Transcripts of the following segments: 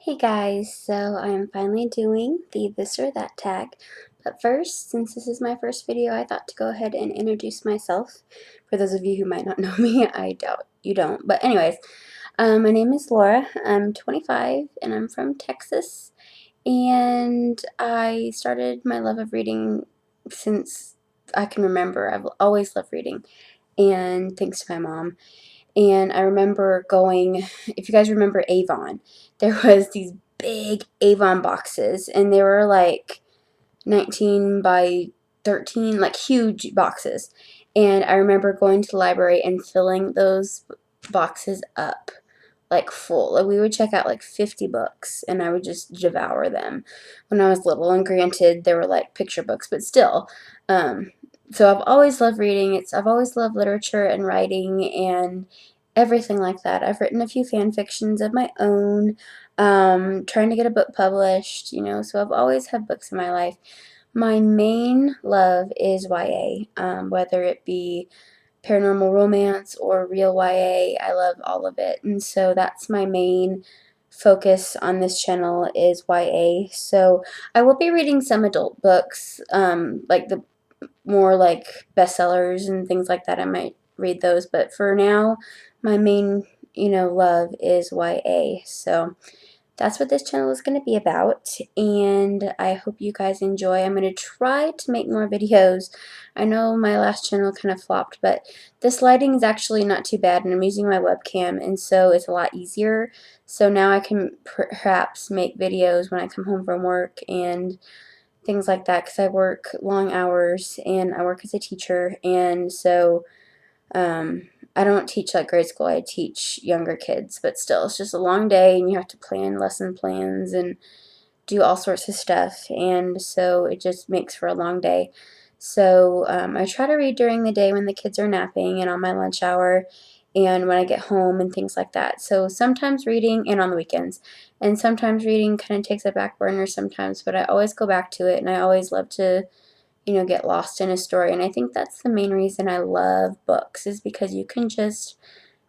Hey guys, so I'm finally doing the this or that tag, but first, since this is my first video, I thought to go ahead and introduce myself. For those of you who might not know me, I doubt you don't, but anyways, my name is Laura, I'm 25, and I'm from Texas, and I started my love of reading since I can remember. I've always loved reading, and thanks to my mom. And I remember going, if you guys remember Avon, there was these big Avon boxes, and they were like 19 by 13, like huge boxes. And I remember going to the library and filling those boxes up like full. Like we would check out like 50 books and I would just devour them when I was little. And granted, they were like picture books, but still. Um, so I've always loved reading. I've always loved literature and writing and everything like that. I've written a few fan fictions of my own, trying to get a book published, so I've always had books in my life. My main love is YA, whether it be paranormal romance or real YA. I love all of it, and so that's my main focus on this channel is YA. So I will be reading some adult books, like the more like bestsellers and things like that. I might read those, but for now, my main, love is YA. So that's what this channel is going to be about, and I hope you guys enjoy. I'm going to try to make more videos. I know my last channel kind of flopped, but this lighting is actually not too bad, and I'm using my webcam, and so it's a lot easier. So now I can perhaps make videos when I come home from work and things like that, because I work long hours, and I work as a teacher, and so I don't teach like grade school, I teach younger kids, but still, it's just a long day and you have to plan lesson plans and do all sorts of stuff, and so it just makes for a long day. So I try to read during the day when the kids are napping and on my lunch hour and when I get home and things like that. So sometimes reading, and on the weekends, and sometimes reading kind of takes a back burner sometimes, but I always go back to it, and I always love to get lost in a story. And I think that's the main reason I love books, is because you can just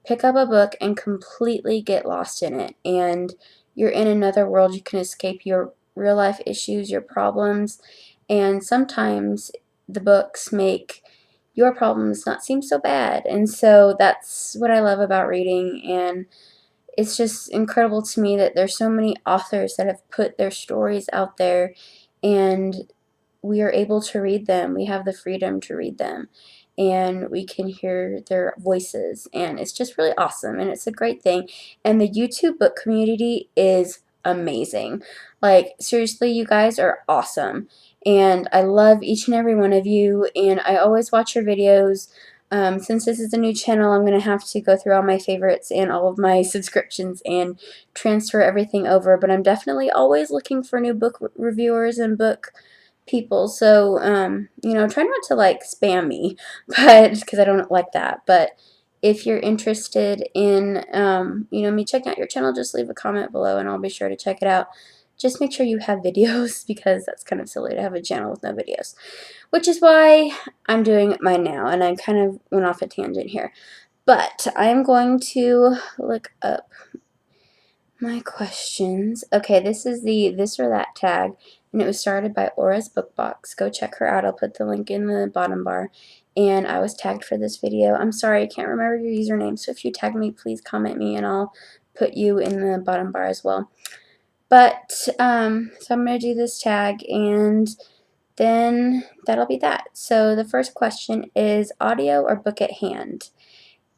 pick up a book and completely get lost in it. And you're in another world. You can escape your real life issues, your problems. And sometimes the books make your problems not seem so bad. And so that's what I love about reading. And it's just incredible to me that there's so many authors that have put their stories out there, and we are able to read them. We have the freedom to read them, and we can hear their voices, and it's just really awesome, and it's a great thing. And the YouTube book community is amazing. Like, seriously, you guys are awesome, and I love each and every one of you, and I always watch your videos. Since this is a new channel, I'm going to have to go through all my favorites and all of my subscriptions and transfer everything over, but I'm definitely always looking for new book reviewers and book people. So, try not to like spam me, but because I don't like that. But if you're interested in, me checking out your channel, just leave a comment below and I'll be sure to check it out. Just make sure you have videos because that's kind of silly to have a channel with no videos, which is why I'm doing mine now. And I kind of went off a tangent here, but I am going to look up my questions. Okay, this is the this or that tag, and it was started by Aura's Bookbox. Go check her out. I'll put the link in the bottom bar. And I was tagged for this video. I'm sorry, I can't remember your username, so if you tag me, please comment me, and I'll put you in the bottom bar as well. But, so I'm going to do this tag, and then that'll be that. So the first question is audio or book at hand?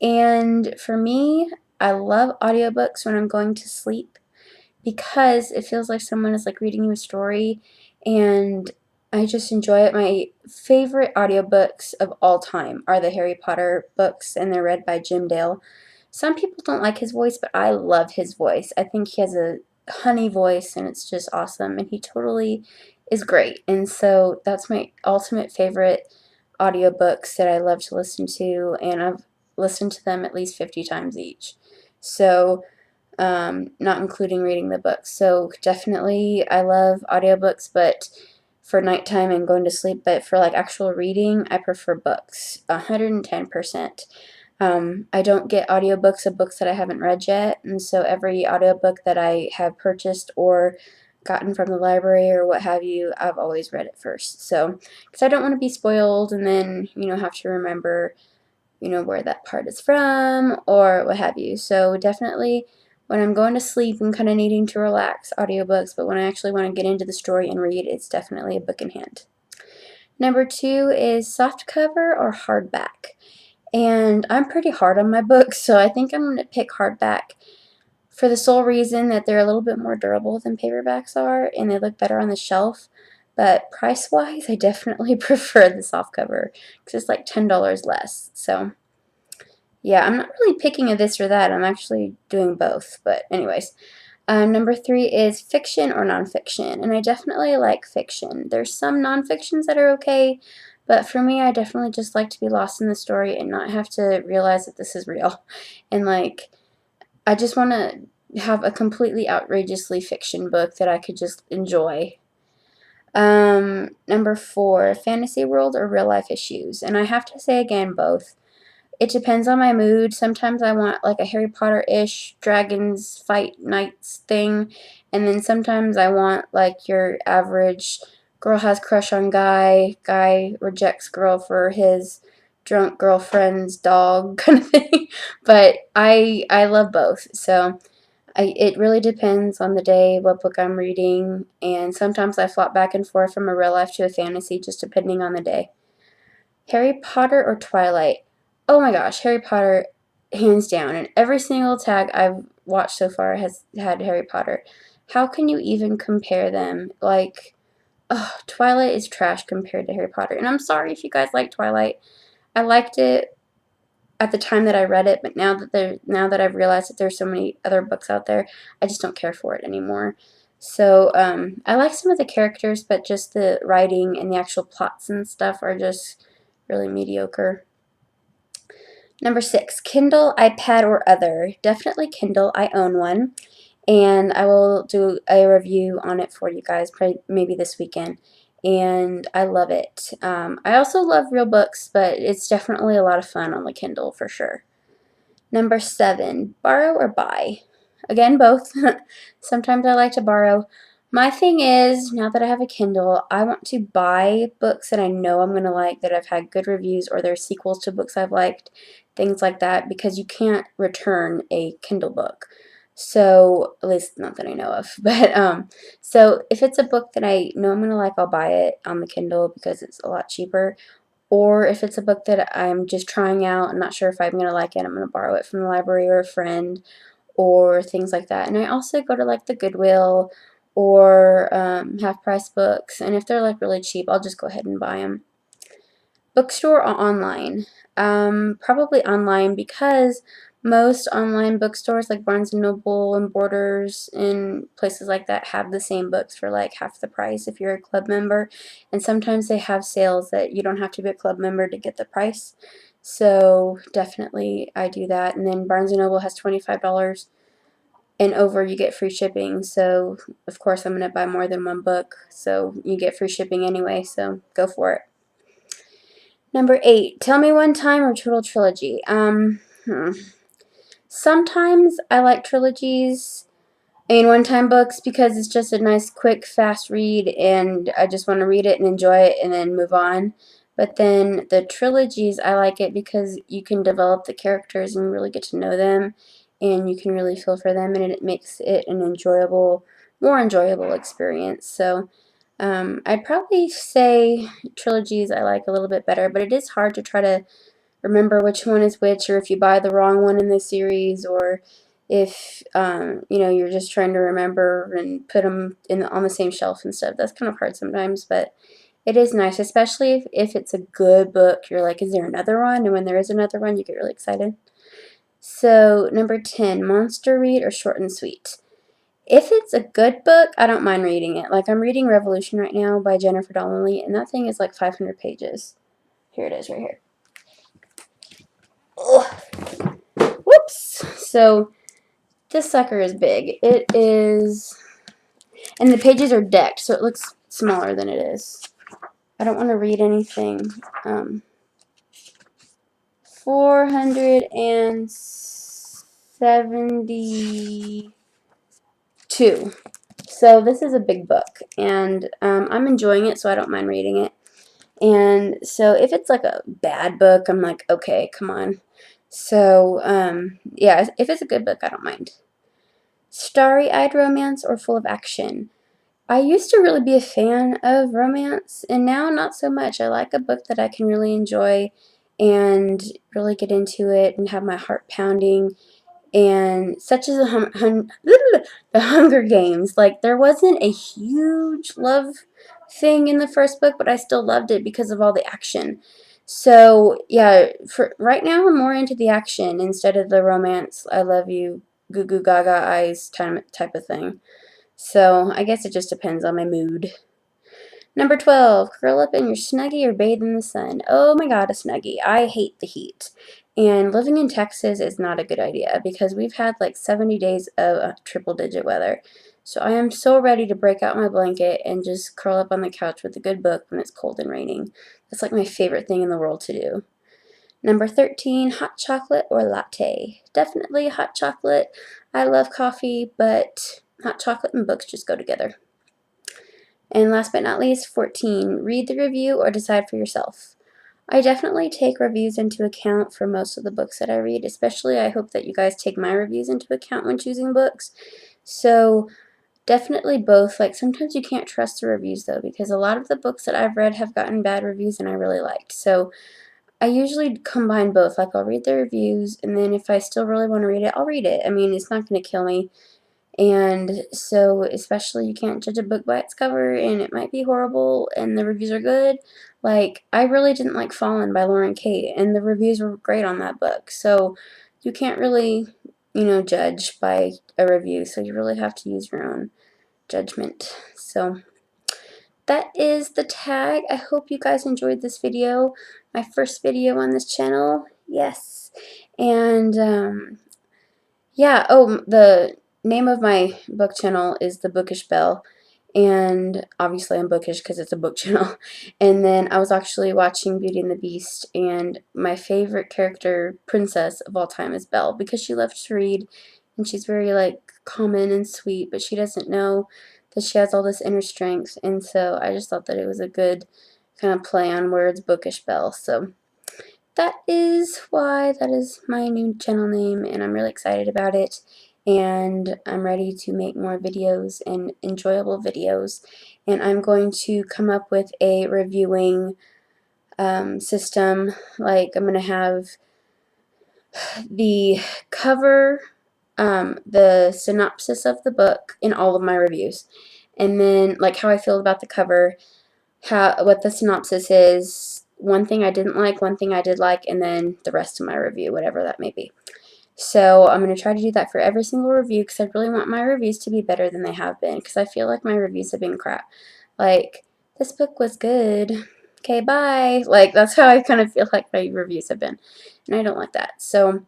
And for me, I love audiobooks when I'm going to sleep because it feels like someone is like reading you a story, and I just enjoy it. My favorite audiobooks of all time are the Harry Potter books, and they're read by Jim Dale. Some people don't like his voice, but I love his voice. I think he has a honey voice, and it's just awesome, and he totally is great. And so that's my ultimate favorite audiobooks that I love to listen to, and I've listened to them at least 50 times each. So not including reading the books. So definitely I love audiobooks, but for nighttime and going to sleep, but for like actual reading, I prefer books, 110%. I don't get audiobooks of books that I haven't read yet, and so every audiobook that I have purchased or gotten from the library or what have you, I've always read it first. So, because I don't want to be spoiled and then, have to remember, where that part is from or what have you. So, definitely when I'm going to sleep and kind of needing to relax, audiobooks, but when I actually want to get into the story and read, it's definitely a book in hand. Number 2 is softcover or hardback. And I'm pretty hard on my books, so I think I'm going to pick hardback for the sole reason that they're a little bit more durable than paperbacks are and they look better on the shelf. But price-wise, I definitely prefer the softcover because it's like $10 less. So, yeah, I'm not really picking a this or that. I'm actually doing both. But anyways, number 3 is fiction or nonfiction, and I definitely like fiction. There's some nonfictions that are okay, but for me, I definitely just like to be lost in the story and not have to realize that this is real. And like, I just want to have a completely outrageously fiction book that I could just enjoy. Number 4, fantasy world or real life issues, and I have to say again, both. It depends on my mood. Sometimes I want like a Harry Potter-ish dragons fight knights thing, and then sometimes I want like your average girl has crush on guy rejects girl for his drunk girlfriend's dog kind of thing. But I love both. So it really depends on the day, what book I'm reading, and sometimes I flop back and forth from a real life to a fantasy just depending on the day. Harry Potter or Twilight? Oh my gosh, Harry Potter, hands down. And every single tag I've watched so far has had Harry Potter. How can you even compare them? Like, oh, Twilight is trash compared to Harry Potter. And I'm sorry if you guys like Twilight. I liked it at the time that I read it, but now that I've realized that there's so many other books out there, I just don't care for it anymore. So I like some of the characters, but just the writing and the actual plots and stuff are just really mediocre. Number 6, Kindle, iPad, or other. Definitely Kindle. I own one, and I will do a review on it for you guys, probably maybe this weekend. And I love it. I also love real books, but it's definitely a lot of fun on the Kindle for sure. Number 7, borrow or buy. Again, both. Sometimes I like to borrow. My thing is, now that I have a Kindle, I want to buy books that I know I'm going to like, that I've had good reviews, or they're sequels to books I've liked, things like that, because you can't return a Kindle book. So, at least not that I know of. But, so if it's a book that I know I'm going to like, I'll buy it on the Kindle because it's a lot cheaper. Or if it's a book that I'm just trying out, I'm not sure if I'm going to like it, I'm going to borrow it from the library or a friend or things like that. And I also go to like the Goodwill or Half Price Books, and if they're like really cheap, I'll just go ahead and buy them. Bookstore or online? Probably online, because most online bookstores like Barnes & Noble and Borders and places like that have the same books for like half the price if you're a club member. And sometimes they have sales that you don't have to be a club member to get the price. So definitely I do that. And then Barnes & Noble has $25 and over, you get free shipping. So of course I'm going to buy more than one book, so you get free shipping anyway, so go for it. Number 8, Tell Me One Time or Total Trilogy. Sometimes I like trilogies and one-time books because it's just a nice, quick, fast read, and I just want to read it and enjoy it and then move on. But then the trilogies, I like it because you can develop the characters and really get to know them, and you can really feel for them, and it makes it an more enjoyable experience. So I'd probably say trilogies I like a little bit better, but it is hard to try to remember which one is which, or if you buy the wrong one in the series, or if you're just trying to remember and put them on the same shelf and stuff. That's kind of hard sometimes, but it is nice, especially if it's a good book. You're like, is there another one? And when there is another one, you get really excited. So number 10, monster read or short and sweet. If it's a good book, I don't mind reading it. Like, I'm reading Revolution right now by Jennifer Donnelly, and that thing is like 500 pages. Here it is right here. Ugh. Whoops. So this sucker is big. It is, and the pages are decked, so it looks smaller than it is. I don't want to read anything 472. So this is a big book, and I'm enjoying it, so I don't mind reading it. And so if it's like a bad book, I'm like, okay, come on. So yeah, if it's a good book, I don't mind. Starry-eyed romance or full of action? I used to really be a fan of romance, and now not so much. I like a book that I can really enjoy and really get into it and have my heart pounding, and such as the Hunger Games. Like, there wasn't a huge love thing in the first book, but I still loved it because of all the action. So yeah, for right now I'm more into the action instead of the romance, I love you, goo goo gaga eyes type of thing. So I guess it just depends on my mood. Number 12, curl up in your Snuggie or bathe in the sun. Oh my god, a Snuggie. I hate the heat. And living in Texas is not a good idea because we've had like 70 days of triple digit weather. So I am so ready to break out my blanket and just curl up on the couch with a good book when it's cold and raining. That's like my favorite thing in the world to do. Number 13, hot chocolate or latte. Definitely hot chocolate. I love coffee, but hot chocolate and books just go together. And last but not least, 14, read the review or decide for yourself. I definitely take reviews into account for most of the books that I read, especially I hope that you guys take my reviews into account when choosing books. So definitely both. Like, sometimes you can't trust the reviews though, because a lot of the books that I've read have gotten bad reviews and I really liked. So I usually combine both. Like, I'll read the reviews, and then if I still really want to read it, I'll read it. I mean, it's not going to kill me. And so, especially, you can't judge a book by its cover, and it might be horrible, and the reviews are good. Like, I really didn't like Fallen by Lauren Kate, and the reviews were great on that book. So, you can't really, judge by a review, so you really have to use your own judgment. So, that is the tag. I hope you guys enjoyed this video. My first video on this channel. Yes. And, yeah, oh, the name of my book channel is The Bookish Belle, and obviously I'm bookish because it's a book channel. And then I was actually watching Beauty and the Beast, and my favorite character, princess of all time, is Belle, because she loves to read, and she's very, like, common and sweet, but she doesn't know that she has all this inner strength, and so I just thought that it was a good kind of play on words, Bookish Belle. So that is why that is my new channel name, and I'm really excited about it, and I'm ready to make more videos and enjoyable videos, and I'm going to come up with a reviewing system. Like, I'm going to have the cover, the synopsis of the book in all of my reviews, and then like how I feel about the cover, what the synopsis is, one thing I didn't like, one thing I did like, and then the rest of my review, whatever that may be. So I'm going to try to do that for every single review, because I really want my reviews to be better than they have been, because I feel like my reviews have been crap. Like, this book was good, okay, bye. Like, that's how I kind of feel like my reviews have been, and I don't like that. So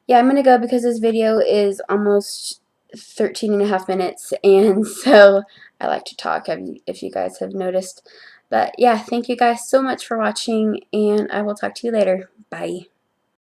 yeah, I'm going to go because this video is almost 13.5 minutes, and so I like to talk, if you guys have noticed. But yeah, thank you guys so much for watching, and I will talk to you later. Bye.